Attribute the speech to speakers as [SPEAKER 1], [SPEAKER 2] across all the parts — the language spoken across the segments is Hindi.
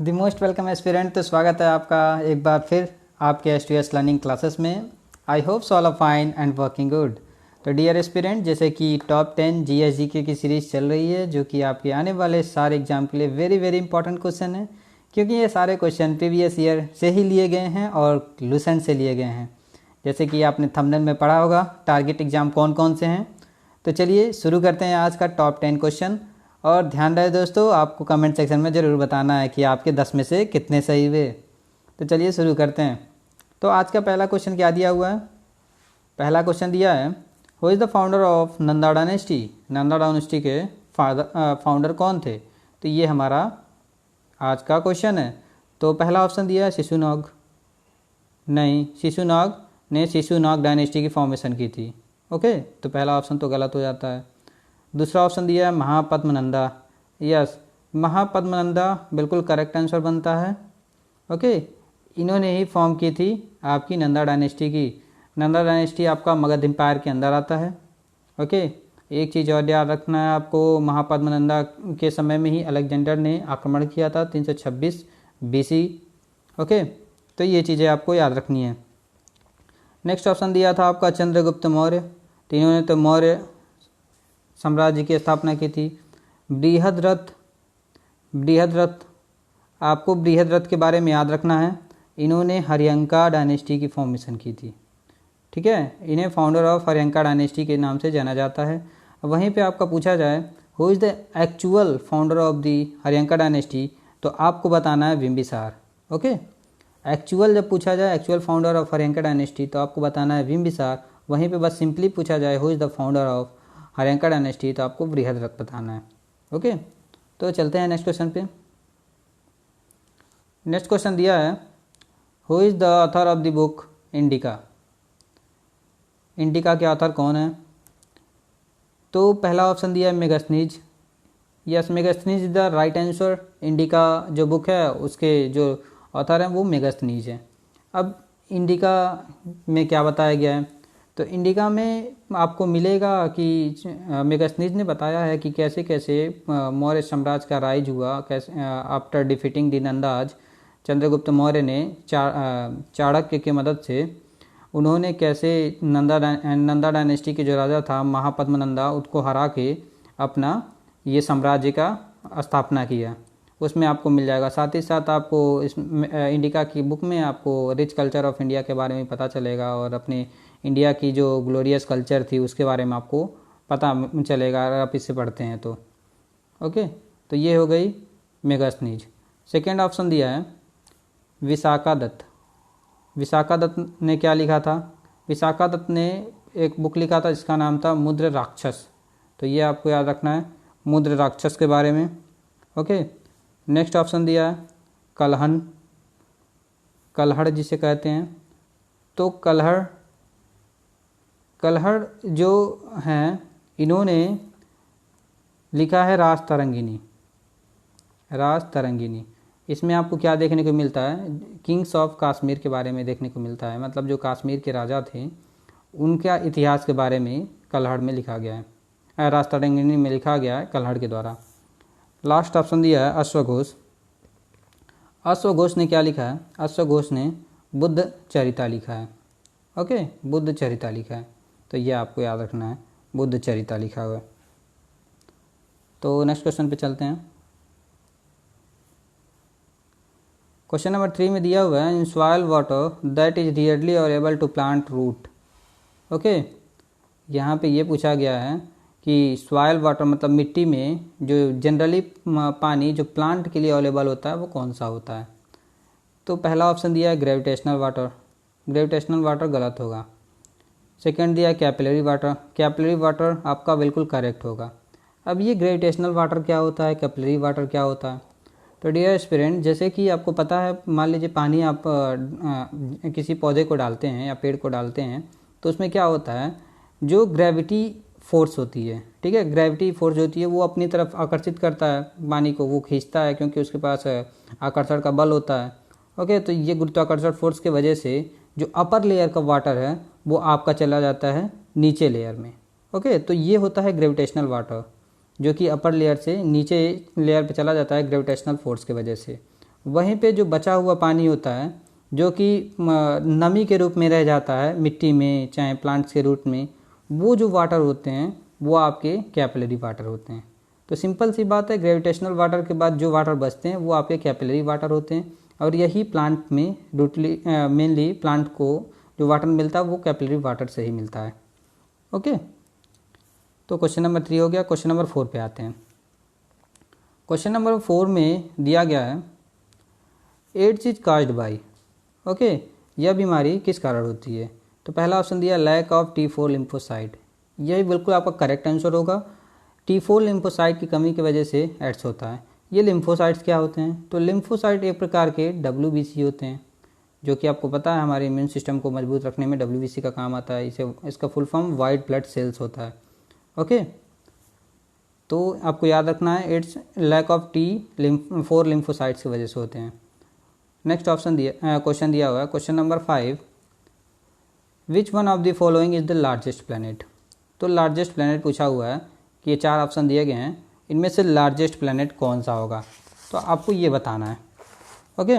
[SPEAKER 1] The most welcome aspirant. तो स्वागत है आपका एक बार फिर आपके एस लर्निंग क्लासेस में। I hope so all are fine and working good. तो डियर एस्पिरेंट, जैसे कि टॉप 10 GS/GK की सीरीज़ चल रही है, जो कि आपके आने वाले सारे एग्जाम के लिए वेरी वेरी इंपॉर्टेंट क्वेश्चन है, क्योंकि ये सारे क्वेश्चन प्रीवियस ईयर से ही लिए गए हैं और लूसेंट से लिए गए हैं। जैसे कि आपने थंबनेल में पढ़ा होगा टारगेट एग्ज़ाम कौन कौन से हैं। तो चलिए शुरू करते हैं आज का टॉप 10 क्वेश्चन। और ध्यान रहे दोस्तों, आपको कमेंट सेक्शन में ज़रूर बताना है कि आपके 10 में से कितने सही हुए। तो चलिए शुरू करते हैं। तो आज का पहला क्वेश्चन क्या दिया हुआ है? पहला क्वेश्चन दिया है, who is the founder of Nanda dynasty. Nanda dynasty के फाउंडर कौन थे? तो ये हमारा आज का क्वेश्चन है। तो पहला ऑप्शन दिया है शिशुनाग। नहीं, शिशुनाग ने शिशुनाग डायनेस्टी की फॉर्मेशन की थी। ओके, तो पहला ऑप्शन तो गलत हो जाता है। दूसरा ऑप्शन दिया है महापद्मनंदा। यस, महापद्मनंदा बिल्कुल करेक्ट आंसर बनता है। ओके, इन्होंने ही फॉर्म की थी आपकी नंदा डायनेस्टी की। नंदा डायनेस्टी आपका मगध एम्पायर के अंदर आता है। ओके, एक चीज़ और याद रखना है आपको, महापद्मनंदा के समय में ही अलेक्जेंडर ने आक्रमण किया था 326 BC। ओके, तो ये चीज़ें आपको याद रखनी है। नेक्स्ट ऑप्शन दिया था आपका चंद्रगुप्त मौर्य। तो इन्होंने तो मौर्य साम्राज्य की स्थापना की थी। बृहद्रथ आपको बृहद्रथ के बारे में याद रखना है, इन्होंने हर्यंका डायनेस्टी की फॉर्मेशन की थी। ठीक है, इन्हें फाउंडर ऑफ हर्यंका डायनेस्टी के नाम से जाना जाता है। वहीं पे आपका पूछा जाए who is the actual founder of the Haryanka dynasty, तो आपको बताना है बिंबिसार। ओके, एक्चुअल जब पूछा जाए actual founder of Haryanka dynasty, तो आपको बताना है बिंबिसार। वहीं पे बस सिंपली पूछा जाए who is the founder of Haryanka dynasty, तो आपको बृहद्रथ बताना है। ओके, तो चलते हैं नेक्स्ट क्वेश्चन पे। नेक्स्ट क्वेश्चन दिया है, who is the author of the book Indica. Indica के ऑथर कौन है? तो पहला ऑप्शन दिया है Megasthenes. Yes, Megasthenes is the right answer. Indica जो बुक है उसके जो ऑथर हैं वो मेगास्थनीज हैं। अब इंडिका में क्या बताया गया है? तो इंडिका में आपको मिलेगा कि मेगास्थनीज ने बताया है कि कैसे कैसे मौर्य साम्राज्य का राइज हुआ, कैसे after defeating the Nandas, Chandragupta Maurya ने चाणक्य की मदद से उन्होंने कैसे नंदा डायनेस्टी के जो राजा था महापद्मनंदा, उसको हरा के अपना ये साम्राज्य का स्थापना किया। उसमें आपको मिल जाएगा। साथ ही साथ आपको इस इंडिका की बुक में आपको रिच कल्चर ऑफ इंडिया के बारे में पता चलेगा और अपने इंडिया की जो ग्लोरियस कल्चर थी उसके बारे में आपको पता चलेगा अगर आप इससे पढ़ते हैं तो। ओके, तो ये हो गई मेगास्थनीज। सेकेंड ऑप्शन दिया है विशाखा दत्त। विशाखा दत्त ने क्या लिखा था? विशाखा दत्त ने एक बुक लिखा था जिसका नाम था मुद्र राक्षस। तो ये आपको याद रखना है मुद्र राक्षस के बारे में। ओके, नेक्स्ट ऑप्शन दिया है कल्हण। कल्हड़ जिसे कहते हैं, तो कल्हड़ जो हैं इन्होंने लिखा है राजतरंगिणी। राजतरंगिणी, इसमें आपको क्या देखने को मिलता है? किंग्स ऑफ कश्मीर के बारे में देखने को मिलता है, मतलब जो कश्मीर के राजा थे उनका इतिहास के बारे में कल्हड़ में लिखा गया है, राजतरंगिणी में लिखा गया है कल्हड़ के द्वारा। लास्ट ऑप्शन दिया है अश्वघोष। अश्वघोष ने क्या लिखा है? अश्वघोष ने बुद्ध चरिता लिखा है। ओके, बुद्ध चरिता लिखा है, तो ये आपको याद रखना है, बुद्ध चरिता लिखा हुआ है। तो नेक्स्ट क्वेश्चन पे चलते हैं। क्वेश्चन नंबर 3 में दिया हुआ है in soil water that is rarely और able to plant root. Okay, यहाँ पे ये पूछा गया है कि सॉइल वाटर मतलब मिट्टी में जो जनरली पानी जो प्लांट के लिए अवेलेबल होता है वो कौन सा होता है? तो पहला ऑप्शन दिया है ग्रेविटेशनल वाटर। ग्रेविटेशनल वाटर गलत होगा। सेकंड दिया है कैपिलरी वाटर। कैपिलरी वाटर आपका बिल्कुल करेक्ट होगा। अब ये ग्रेविटेशनल वाटर क्या होता है, कैपिलरी वाटर क्या होता है? तो डियर स्टूडेंट, जैसे कि आपको पता है, मान लीजिए पानी आप किसी पौधे को डालते हैं या पेड़ को डालते हैं, तो उसमें क्या होता है, जो ग्रेविटी फोर्स होती है, ठीक है, ग्रेविटी फोर्स होती है वो अपनी तरफ आकर्षित करता है पानी को, वो खींचता है क्योंकि उसके पास आकर्षण का बल होता है। ओके, तो ये गुरुत्वाकर्षण फोर्स की वजह से जो अपर लेयर का वाटर है वो आपका चला जाता है नीचे लेयर में। ओके, तो ये होता है ग्रेविटेशनल वाटर, जो कि अपर लेयर से नीचे लेयर पे चला जाता है ग्रेविटेशनल फोर्स की वजह से। वहीं पे जो बचा हुआ पानी होता है जो कि नमी के रूप में रह जाता है मिट्टी में चाहे प्लांट्स के रूट में, वो जो वाटर होते हैं वो आपके कैपिलरी वाटर होते हैं। तो सिंपल सी बात है, ग्रेविटेशनल वाटर के बाद जो वाटर बचते हैं वो आपके कैपिलरी वाटर होते हैं, और यही प्लांट में मेनली प्लांट को जो वाटर मिलता है वो कैपिलरी वाटर से ही मिलता है। ओके, तो क्वेश्चन नंबर 3 हो गया। क्वेश्चन नंबर 4 पे आते हैं। क्वेश्चन नंबर 4 में दिया गया है AIDS is caused by, okay, यह बीमारी किस कारण होती है। तो पहला ऑप्शन दिया लैक ऑफ T4 लिम्फोसाइट, यही बिल्कुल आपका करेक्ट आंसर होगा। T4 लिम्फोसाइट की कमी की वजह से एड्स होता है। ये लिम्फोसाइट्स क्या होते हैं, तो लिम्फोसाइट एक प्रकार के WBC होते हैं, जो कि आपको पता है हमारे इम्यून सिस्टम को मजबूत रखने में WBC का काम आता है। इसका full form white blood cells होता है। ओके, तो आपको याद रखना है ads lack of T4 lymphocytes की वजह से होते हैं। नेक्स्ट ऑप्शन दिया क्वेश्चन दिया हुआ है question number 5, which one of the following is the largest planet. तो लार्जेस्ट प्लैनेट पूछा हुआ है कि ये 4 ऑप्शन दिए गए हैं, इनमें से लार्जेस्ट प्लैनेट कौन सा होगा, तो आपको ये बताना है। ओके,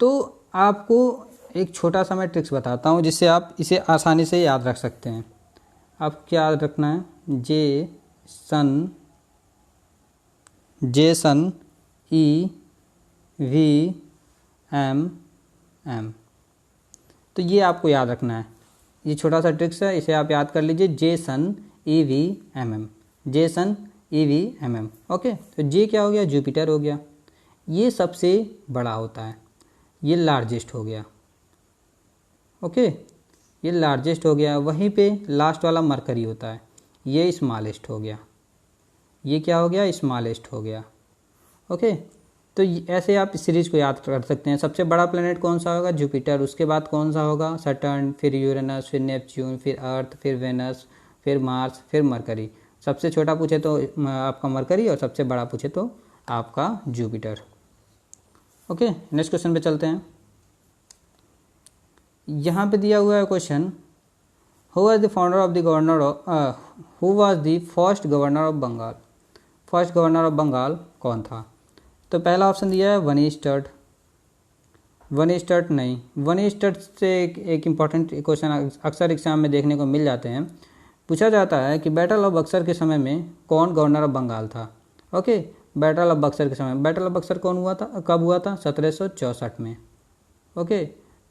[SPEAKER 1] तो आपको एक छोटा सा मैं ट्रिक्स बताता हूँ जिससे आप इसे आसानी से याद रख सकते हैं। आपको क्या याद रखना है, जेसन EVMM, तो ये आपको याद रखना है। ये छोटा सा ट्रिक्स है, इसे आप याद कर लीजिए, जेसन EVMM। ओके, तो जे क्या हो गया, जुपिटर हो गया, ये सबसे बड़ा होता है, ये लार्जेस्ट हो गया। ओके, ये लार्जेस्ट हो गया। वहीं पे लास्ट वाला मरकरी होता है, ये स्मॉलेस्ट हो गया, ये क्या हो गया, स्मॉलेस्ट हो गया। ओके, तो ऐसे आप इस सीरीज को याद कर सकते हैं। सबसे बड़ा प्लेनेट कौन सा होगा, जुपिटर, उसके बाद कौन सा होगा, सैटर्न, फिर यूरेनस, फिर नेपच्यून, फिर अर्थ, फिर वेनस, फिर मार्स, फिर मरकरी। सबसे छोटा पूछे तो आपका मरकरी और सबसे बड़ा पूछे तो आपका जुपिटर। ओके, नेक्स्ट क्वेश्चन पे चलते हैं। यहाँ पे दिया हुआ है question, who was the founder of the governor who was the first governor of Bengal. First governor of Bengal कौन था। तो पहला ऑप्शन दिया है वनीस्टर्ड नहीं, वनीस्टर्ड से एक इम्पॉर्टेंट क्वेश्चन अक्सर एग्जाम में देखने को मिल जाते हैं। पूछा जाता है कि बैटल ऑफ बक्सर के समय में कौन गवर्नर ऑफ बंगाल था। ओके, बैटल ऑफ बक्सर के समय, बैटल ऑफ बक्सर कौन हुआ था, कब हुआ था, 1764 में। ओके,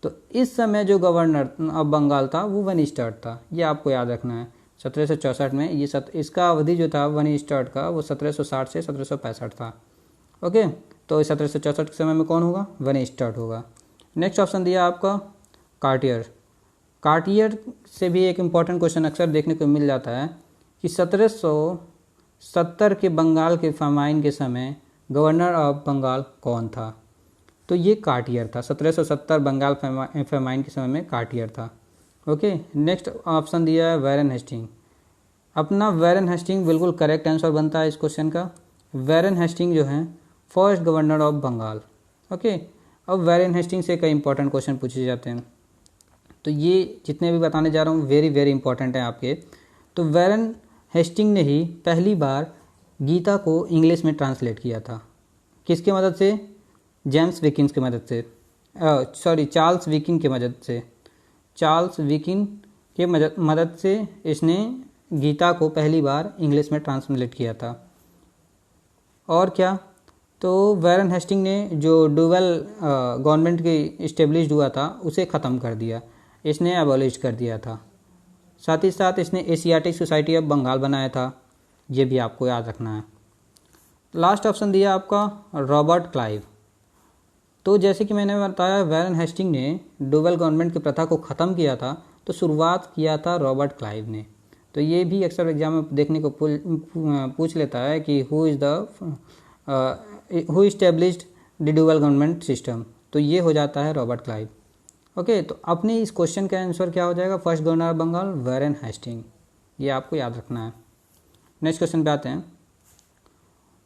[SPEAKER 1] तो इस समय जो गवर्नर ऑफ बंगाल था वो वनीस्टर्ड था, ये आपको याद रखना है। 1764 में ये इसका अवधि जो था वनीस्टर्ड का वो 1760 से 1765 था। ओके, तो 1764 के समय में कौन होगा, वनीस्टर्ड होगा। नेक्स्ट ऑप्शन दिया आपका कार्टियर से भी एक इम्पॉर्टेंट क्वेश्चन अक्सर देखने को मिल जाता है कि 1770 के बंगाल के फेमाइन के समय गवर्नर ऑफ बंगाल कौन था। तो ये कार्टियर था, 1770 बंगाल फेमाइन के समय में कार्टियर था। ओके, नेक्स्ट ऑप्शन दिया है वैरन हेस्टिंग। अपना वैरन हेस्टिंग बिल्कुल करेक्ट आंसर बनता है इस क्वेश्चन का। वैरन हेस्टिंग जो है first governor of Bengal. Okay, अब वैरन हेस्टिंग से कई इंपॉर्टेंट क्वेश्चन पूछे जाते हैं, तो ये जितने भी बताने जा रहा हूँ वेरी वेरी इंपॉर्टेंट हैं आपके। तो वैरन हेस्टिंग ने ही पहली बार गीता को इंग्लिश में ट्रांसलेट किया था, किसके मदद से, जेम्स विकिंस की मदद से, चार्ल्स विकिंग की मदद से। चार्ल्स विकिंग के मदद से इसने गीता को पहली बार इंग्लिश में ट्रांसलेट किया था। और क्या, तो वैरन हेस्टिंग ने जो डुअल गवर्नमेंट की इस्टेब्लिश्ड हुआ था उसे ख़त्म कर दिया, इसने एबॉलिश कर दिया था। साथ ही साथ इसने एशियाटिक सोसाइटी ऑफ बंगाल बनाया था, ये भी आपको याद रखना है। लास्ट ऑप्शन दिया आपका रॉबर्ट क्लाइव। तो जैसे कि मैंने बताया वैरन हेस्टिंग ने डुअल गवर्नमेंट की प्रथा को ख़त्म किया था, तो शुरुआत किया था रॉबर्ट क्लाइव ने। तो ये भी अक्सर एग्जाम में देखने को पूछ लेता है कि who established the dual government system, तो ये हो जाता है रॉबर्ट क्लाइव। ओके, तो अपने इस क्वेश्चन का आंसर क्या हो जाएगा, first governor of Bengal Warren Hastings, ये आपको याद रखना है। नेक्स्ट क्वेश्चन पे आते हैं,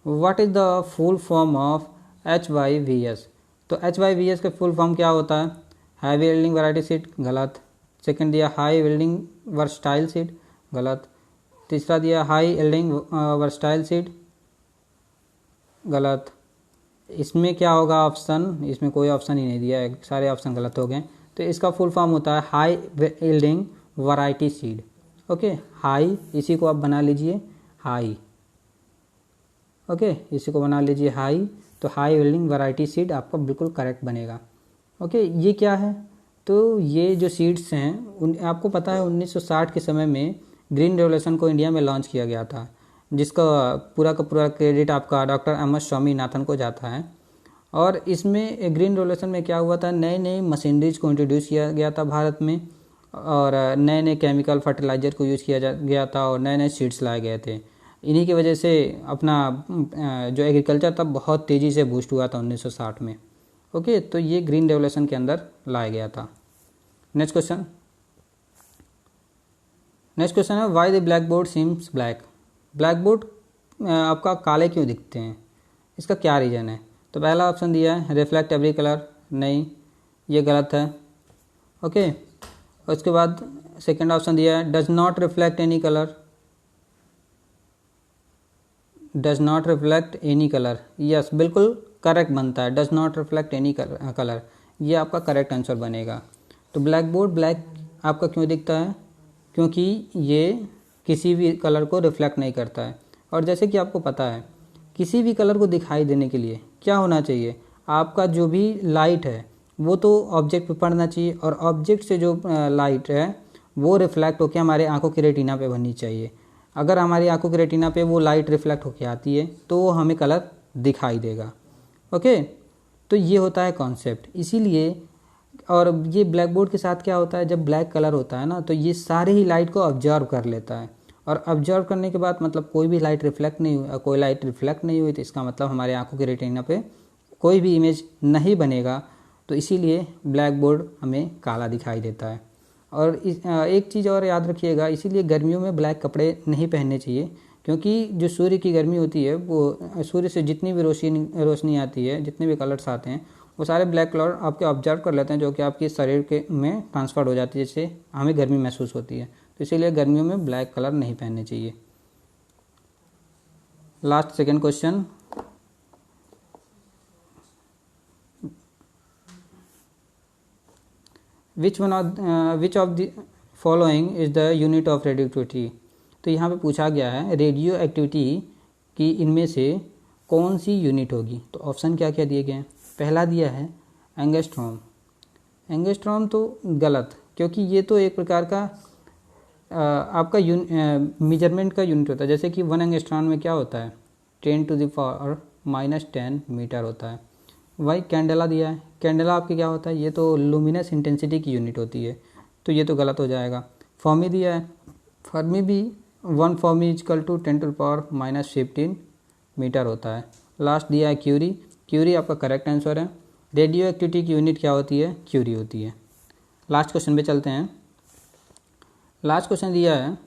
[SPEAKER 1] what is the full form of HYVS। तो HYVS का फुल फॉर्म क्या होता है, हैवी यील्डिंग वैरायटी सीड, गलत। सेकंड दिया हाई यील्डिंग वर्सटाइल सीड, गलत। तीसरा दिया हाई यील्डिंग वर्सटाइल सीड, गलत। इसमें क्या होगा ऑप्शन, इसमें कोई ऑप्शन ही नहीं दिया है, सारे ऑप्शन गलत हो गए। तो इसका फुल फॉर्म होता है high yielding variety seed. Okay, high, इसी को आप बना लीजिए हाई। ओके, इसी को बना लीजिए हाई, तो हाई यील्डिंग वैरायटी सीड आपका बिल्कुल करेक्ट बनेगा। ओके, ये क्या है, तो ये जो सीड्स हैं आपको पता है 1960 के समय में ग्रीन रेवोल्यूशन को इंडिया में लॉन्च किया गया था, जिसका पूरा का पूरा क्रेडिट आपका डॉक्टर एम.एस. स्वामीनाथन को जाता है। और इसमें ग्रीन रेवोल्यूशन में क्या हुआ था, नए नए मशीनरीज को इंट्रोड्यूस किया गया था भारत में, और नए नए केमिकल फर्टिलाइजर को यूज़ किया गया था, और नए नए सीड्स लाए गए थे। इन्हीं की वजह से अपना जो एग्रीकल्चर था बहुत तेज़ी से बूस्ट हुआ था 1960 में। ओके, तो ये ग्रीन रेवोल्यूशन के अंदर लाया गया था। नेक्स्ट क्वेश्चन है why the black board seems black. Black board आपका काले क्यों दिखते हैं, इसका क्या रीज़न है। तो पहला ऑप्शन दिया है रिफ्लेक्ट एवरी कलर, नहीं, ये गलत है। ओके, और उसके बाद सेकंड ऑप्शन दिया है does not reflect any colour, does not reflect any colour, yes बिल्कुल करेक्ट बनता है, does not reflect any colour, ये आपका करेक्ट आंसर बनेगा। तो ब्लैक बोर्ड ब्लैक आपका क्यों दिखता है, क्योंकि ये किसी भी कलर को रिफ्लेक्ट नहीं करता है। और जैसे कि आपको पता है किसी भी कलर को दिखाई देने के लिए क्या होना चाहिए, आपका जो भी लाइट है वो तो ऑब्जेक्ट पे पड़ना चाहिए, और ऑब्जेक्ट से जो लाइट है वो रिफ्लेक्ट होकर हमारे आंखों की रेटिना पे बननी चाहिए। अगर हमारी आंखों की रेटिना पे वो लाइट रिफ्लेक्ट होकर आती है तो वो हमें कलर दिखाई देगा। ओके, तो ये होता है कॉन्सेप्ट, इसीलिए। और ये ब्लैक बोर्ड के साथ क्या होता है, जब ब्लैक कलर होता है ना तो ये सारे ही लाइट को ऑब्जर्व कर लेता है, और ऑब्जर्व करने के बाद मतलब कोई भी लाइट रिफ्लेक्ट नहीं हुई, कोई लाइट रिफ्लेक्ट नहीं हुई तो इसका मतलब हमारे आंखों की रेटिना पे कोई भी इमेज नहीं बनेगा। तो इसीलिए ब्लैक बोर्ड हमें काला दिखाई देता है। और एक चीज़ और याद रखिएगा, इसीलिए गर्मियों में ब्लैक कपड़े नहीं पहनने चाहिए, क्योंकि जो सूर्य की गर्मी होती है वो सूर्य से जितनी भी रोशनी आती है, जितने भी कलर्स आते हैं वो सारे ब्लैक कलर आपके ऑब्जर्व कर लेते हैं, जो कि आपके शरीर के में ट्रांसफर हो जाती है, जिससे हमें गर्मी महसूस होती है। तो इसीलिए गर्मियों में ब्लैक कलर नहीं पहनने चाहिए। Last second question, which of the following is the unit of radio activity. तो यहाँ पे पूछा गया है रेडियो एक्टिविटी की इनमें से कौन सी यूनिट होगी। तो ऑप्शन क्या क्या दिए गए हैं, पहला दिया है एंगस्ट्रॉम। एंगस्ट्रॉम तो गलत, क्योंकि ये तो एक प्रकार का आपका मेजरमेंट का यूनिट होता है। जैसे कि 1 एंगस्ट्रॉम में क्या होता है 10⁻⁻10 मीटर होता है। वही कैंडेला दिया है, कैंडेला आपके क्या होता है, ये तो लुमिनस इंटेंसिटी की यूनिट होती है, तो ये तो गलत हो जाएगा। फर्मी दिया है, फर्मी भी 1 फर्मी इजकल टू 10⁻⁻15 मीटर होता है। लास्ट दिया है क्यूरी, क्यूरी आपका करेक्ट आंसर है। रेडियो एक्टिविटी की यूनिट क्या होती है, क्यूरी होती है। लास्ट क्वेश्चन पे चलते हैं। लास्ट क्वेश्चन दिया है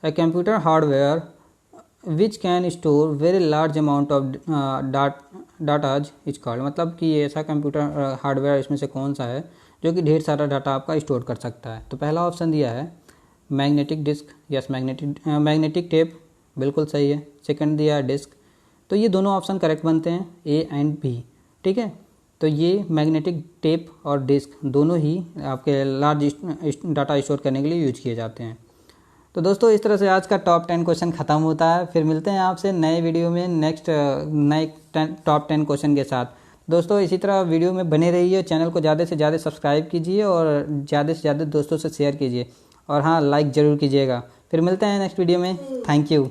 [SPEAKER 1] a computer hardware which can store very large amount of datas is called. मतलब कि ऐसा कंप्यूटर हार्डवेयर इसमें से कौन सा है जो कि ढेर सारा डाटा आपका स्टोर कर सकता है। तो पहला ऑप्शन दिया है magnetic disk, yes magnetic tape, बिल्कुल सही है। सेकंड दिया है डिस्क, तो ये दोनों ऑप्शन करेक्ट बनते हैं, ए एंड बी, ठीक है। तो ये मैग्नेटिक टेप और डिस्क दोनों ही आपके लार्ज डाटा स्टोर करने के लिए यूज किए जाते हैं। तो दोस्तों इस तरह से आज का टॉप 10 क्वेश्चन ख़त्म होता है। फिर मिलते हैं आपसे नए वीडियो में नेक्स्ट नए टॉप 10 क्वेश्चन के साथ। दोस्तों इसी तरह वीडियो में बने रहिए, चैनल को ज़्यादा से ज़्यादा सब्सक्राइब कीजिए और ज़्यादा से ज़्यादा दोस्तों से शेयर कीजिए, और हाँ लाइक ज़रूर कीजिएगा। फिर मिलते हैं नेक्स्ट वीडियो में, थैंक यू।